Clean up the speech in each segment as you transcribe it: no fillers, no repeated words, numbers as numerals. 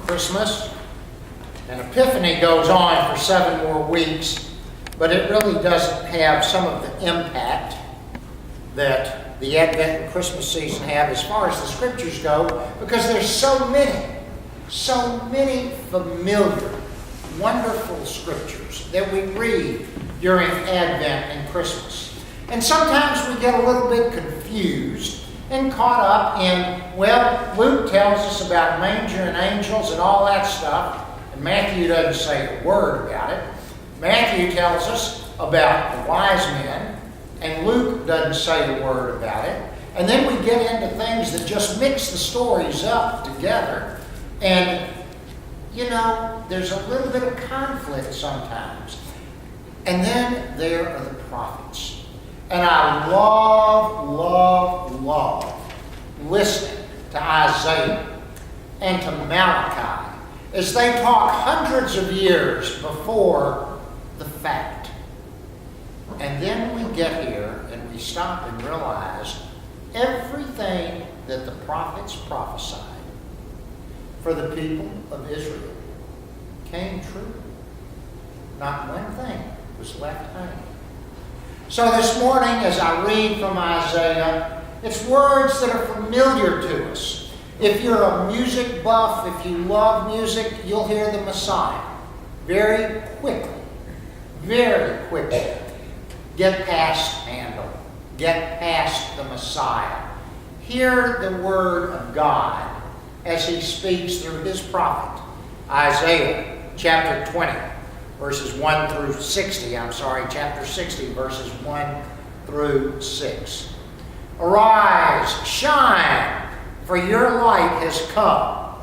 Christmas, and Epiphany goes on for 7 more weeks, but it really doesn't have some of the impact that the Advent and Christmas season have as far as the scriptures go, because there's so many familiar, wonderful scriptures that we read during Advent and Christmas. And sometimes we get a little bit confused and caught up in, well, Luke tells us about manger and angels and all that stuff, and Matthew doesn't say a word about it. Matthew tells us about the wise men, and Luke doesn't say a word about it. And then we get into things that just mix the stories up together, and, there's a little bit of conflict sometimes. And then there are the prophets. And I love listening to Isaiah and to Malachi as they talk hundreds of years before the fact. And then we get here and we stop and realize everything that the prophets prophesied for the people of Israel came true. Not one thing was left hanging. So this morning, as I read from Isaiah, it's words that are familiar to us. If you're a music buff, if you love music, you'll hear the Messiah very quickly. Get past Handel. Get past the Messiah. Hear the word of God as he speaks through his prophet. Isaiah chapter 20, verses 1 through 60. Chapter 60, verses 1 through 6. Arise, shine, for your light has come.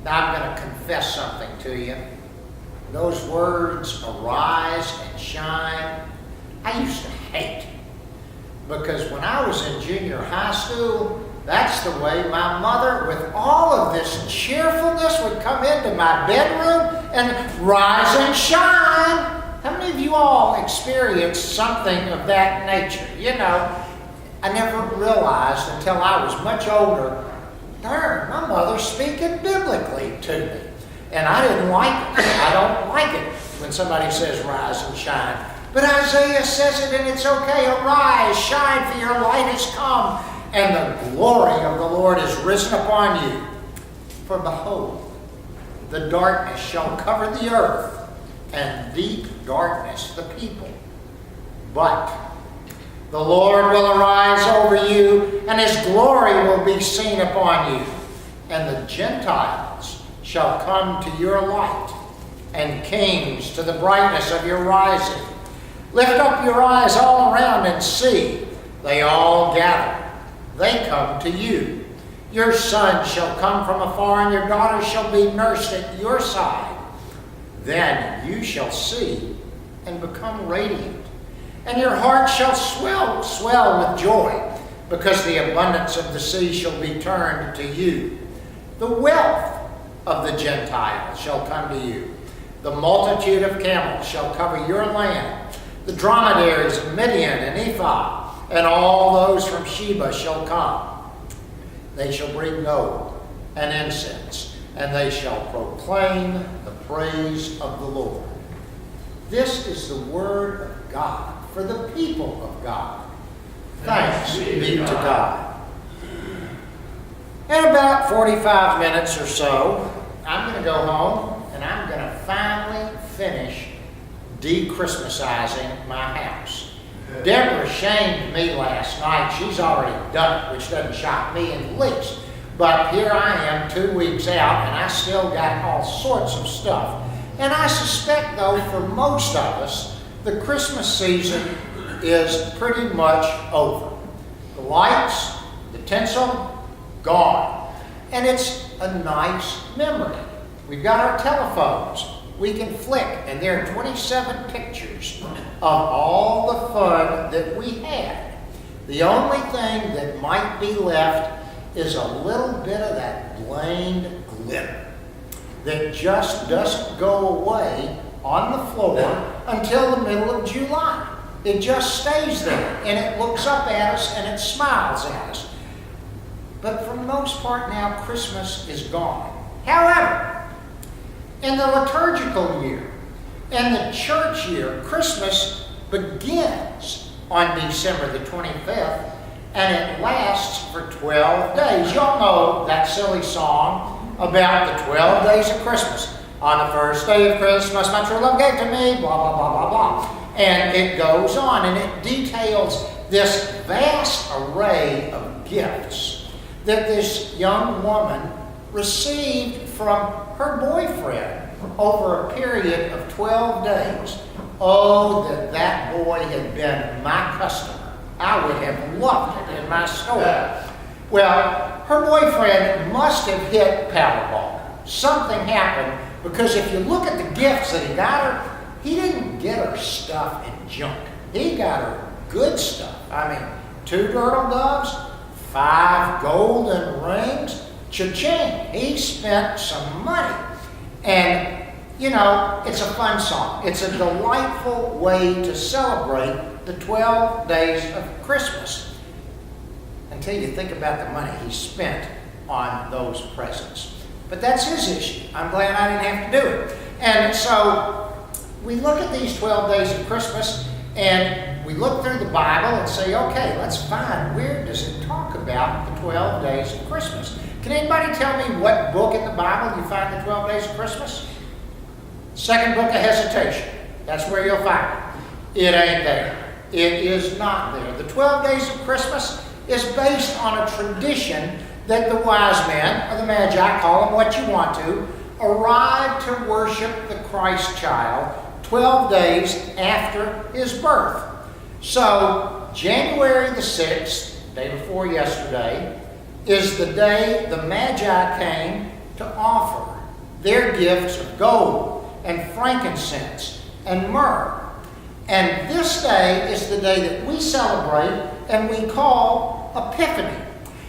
Now I'm going to confess something to you. Those words, arise and shine, I used to hate. Because when I was in junior high school, that's the way my mother, with all of this cheerfulness, would come into my bedroom and rise and shine. How many of you all experienced something of that nature? I never realized until I was much older, darn, my mother's speaking biblically to me. And I didn't like it. I don't like it when somebody says rise and shine. But Isaiah says it, and it's okay. Arise, shine, for your light has come, and the glory of the Lord is risen upon you. For behold, the darkness shall cover the earth, and deep darkness the people. But the Lord will arise over you, and his glory will be seen upon you. And the Gentiles shall come to your light, and kings to the brightness of your rising. Lift up your eyes all around and see. They all gather. They come to you. Your son shall come from afar, and your daughter shall be nursed at your side. Then you shall see and become radiant, and your heart shall swell with joy, because the abundance of the sea shall be turned to you. The wealth of the Gentiles shall come to you. The multitude of camels shall cover your land. The dromedaries of Midian and Ephah, and all those from Sheba shall come. They shall bring gold and incense, and they shall proclaim the praise of the Lord. This is the word of God for the people of God. Thanks be to God. In about 45 minutes or so, I'm going to go home, and I'm going to finally finish de-Christmasizing my house. Deborah shamed me last night. She's already done it, which doesn't shock me in the least. But here I am 2 weeks out, and I still got all sorts of stuff. And I suspect, though, for most of us, the Christmas season is pretty much over. The lights, the tinsel, gone. And it's a nice memory. We've got our telephones. We can flick, and there are 27 pictures of all the fun that we had. The only thing that might be left is a little bit of that blamed glitter that just doesn't go away on the floor until the middle of July. It just stays there, and it looks up at us, and it smiles at us. But for the most part now, Christmas is gone. However, In the liturgical year, in the church year, Christmas begins on December the 25th, and it lasts for 12 days. Y'all know that silly song about the 12 days of Christmas. On the first day of Christmas, my true love gave to me, blah, blah, blah, blah, blah. And it goes on, and it details this vast array of gifts that this young woman received from her boyfriend over a period of 12 days. Oh, that boy had been my customer. I would have loved it in my store. Well, her boyfriend must have hit Powerball. Something happened, because if you look at the gifts that he got her, he didn't get her stuff and junk. He got her good stuff. I mean, 2 turtle doves, 5 golden rings, cha-ching. He spent some money. And, you know, it's a fun song. It's a delightful way to celebrate the 12 days of Christmas, until you think about the money he spent on those presents. But that's his issue. I'm glad I didn't have to do it. And so we look at these 12 days of Christmas, and we look through the Bible and say, okay, let's find, where does it talk about the 12 days of Christmas? Can anybody tell me what book in the Bible you find the 12 days of Christmas? Second book of Hesitation. That's where you'll find it. It ain't there. It is not there. The 12 days of Christmas is based on a tradition that the wise men, or the Magi, call them what you want to, arrived to worship the Christ child 12 days after his birth. So, January the 6th, day before yesterday, is the day the Magi came to offer their gifts of gold and frankincense and myrrh. And this day is the day that we celebrate and we call Epiphany.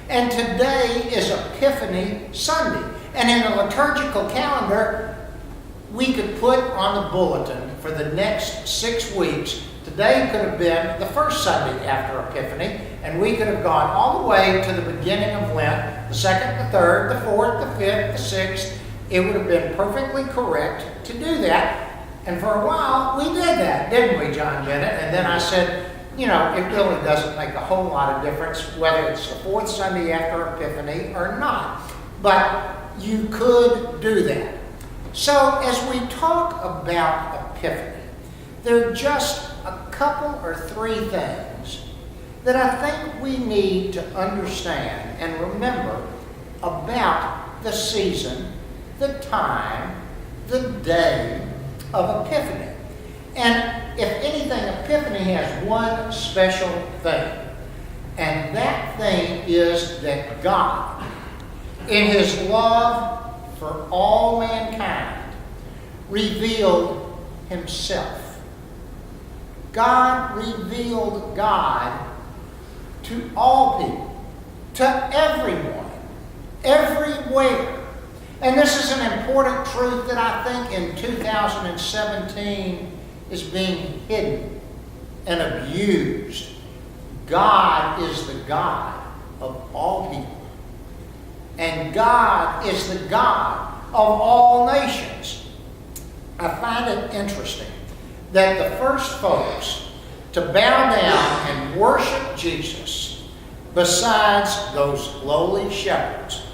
And today is Epiphany Sunday. And in the liturgical calendar, we could put on the bulletin for the next 6 weeks, today could have been the first Sunday after Epiphany, and we could have gone all the way to the beginning of Lent, the 2nd, the 3rd, the 4th, the 5th, the 6th. It would have been perfectly correct to do that. And for a while, we did that, didn't we, John Bennett? And then I said, you know, it really doesn't make a whole lot of difference whether it's the 4th Sunday after Epiphany or not. But you could do that. So as we talk about Epiphany, there are just a couple or 3 things that I think we need to understand and remember about the season, the time, the day of Epiphany. And if anything, Epiphany has one special thing. And that thing is that God, in his love for all mankind, revealed himself. God revealed God to all people, to everyone, everywhere. And this is an important truth that I think in 2017 is being hidden and abused. God is the God of all people. And God is the God of all nations. I find it interesting that the first folks to bow down and worship Jesus, besides those lowly shepherds,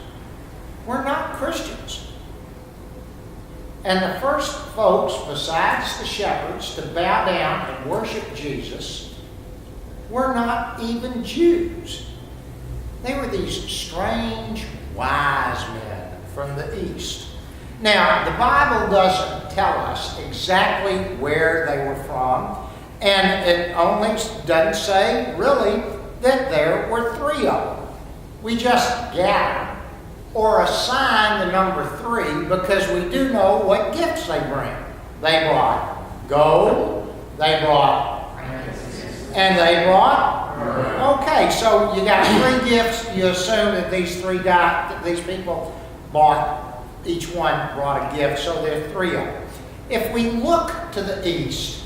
were not Christians. And the first folks, besides the shepherds, to bow down and worship Jesus were not even Jews. They were these strange, wise men from the East. Now, the Bible doesn't tell us exactly where they were from, and it only doesn't say, really, that there were 3 of them. We just gather or assign the number 3 because we do know what gifts they bring. They brought gold, they brought, and they brought, okay, so you got 3 gifts. You assume that these people bought, each one brought a gift, so there are 3 of them. If we look to the east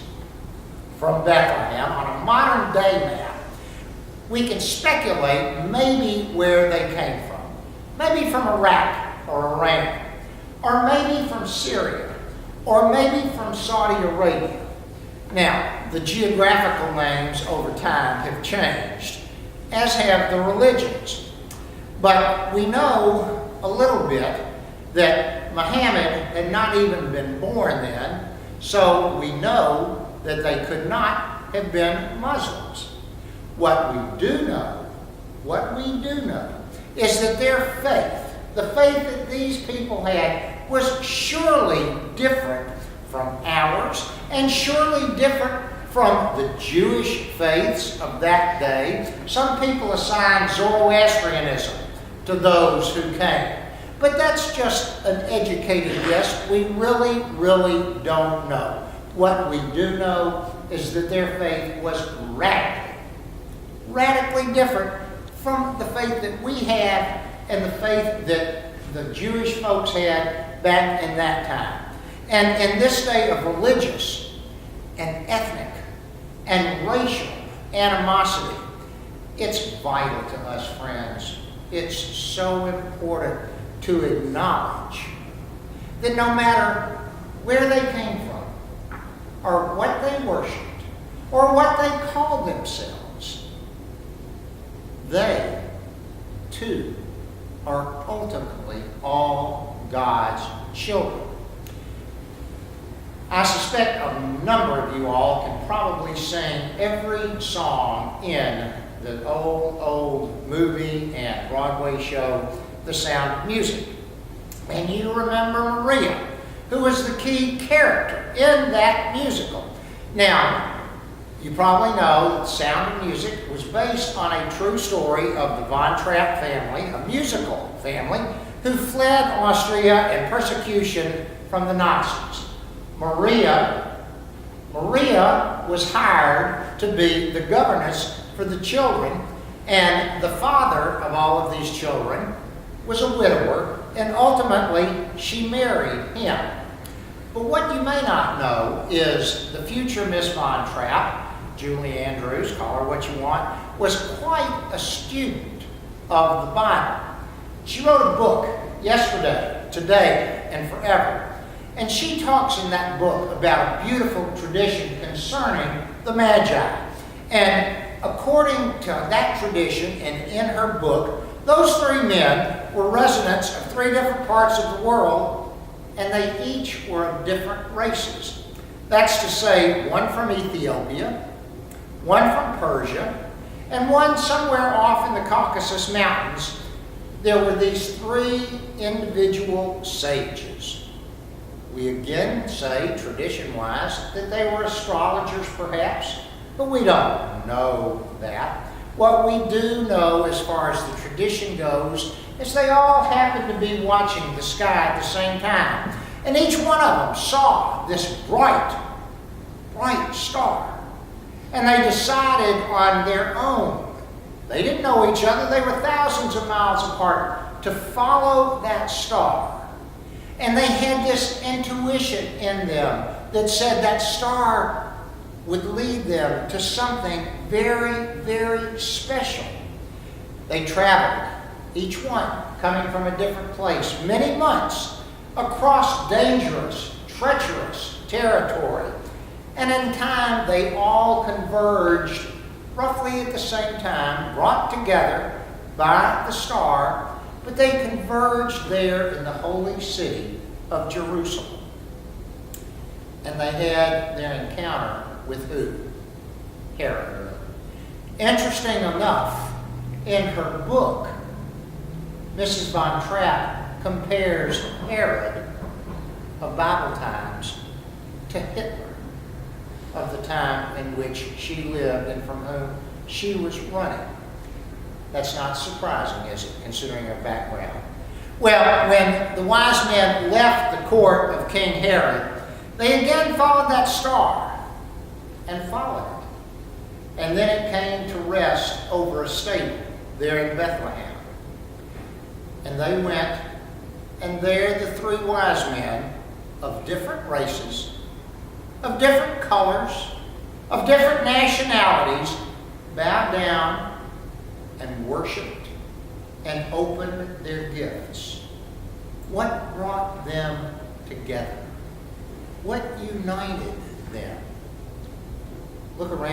from Bethlehem on a modern day map, we can speculate maybe where they came from. Maybe from Iraq or Iran. or maybe from Syria, or maybe from Saudi Arabia. Now, the geographical names over time have changed, as have the religions. But we know a little bit that Muhammad had not even been born then, so we know that they could not have been Muslims. What we do know is that their faith, the faith that these people had, was surely different from ours, and surely different from the Jewish faiths of that day. Some people assign Zoroastrianism to those who came. But that's just an educated guess. We really, really don't know. What we do know is that their faith was radically different from the faith that we have and the faith that the Jewish folks had back in that time. And in this day of religious and ethnic and racial animosity, it's vital to us, friends. It's so important to acknowledge that no matter where they came from, or what they worshipped, or what they called themselves, they, too, are ultimately all God's children. I suspect a number of you all can probably sing every song in the old movie and Broadway show, The Sound of Music. And you remember Maria, who was the key character in that musical. Now, you probably know that The Sound of Music was based on a true story of the Von Trapp family, a musical family, who fled Austria and persecution from the Nazis. Maria was hired to be the governess for the children, and the father of all of these children was a widower, and ultimately she married him. But what you may not know is the future Miss Von Trapp, Julie Andrews, call her what you want, was quite a student of the Bible. She wrote a book, Yesterday, Today, and Forever. And she talks in that book about a beautiful tradition concerning the Magi. And according to that tradition and in her book, those three men were residents of three different parts of the world, and they each were of different races. That's to say, one from Ethiopia, one from Persia, and one somewhere off in the Caucasus Mountains. There were these three individual sages. We again say, tradition-wise, that they were astrologers perhaps, but we don't know that. What we do know as far as the tradition goes is they all happened to be watching the sky at the same time. And each one of them saw this bright star. And they decided on their own. They didn't know each other. They were thousands of miles apart, to follow that star. And they had this intuition in them that said that star would lead them to something very, very special. They traveled, each one coming from a different place, many months across dangerous, treacherous territory. And in time, they all converged roughly at the same time, brought together by the star, but they converged there in the holy city of Jerusalem. And they had their encounter with who? Herod. Interesting enough, in her book, Mrs. Von Trapp compares Herod of Bible times to Hitler of the time in which she lived and from whom she was running. That's not surprising, is it, considering her background? Well, when the wise men left the court of King Herod, they again followed that star and followed it. And then it came to rest over a stable there in Bethlehem. And they went, and there the three wise men of different races, of different colors, of different nationalities, bowed down and worshiped and opened their gifts. What brought them together? What united them? Look around.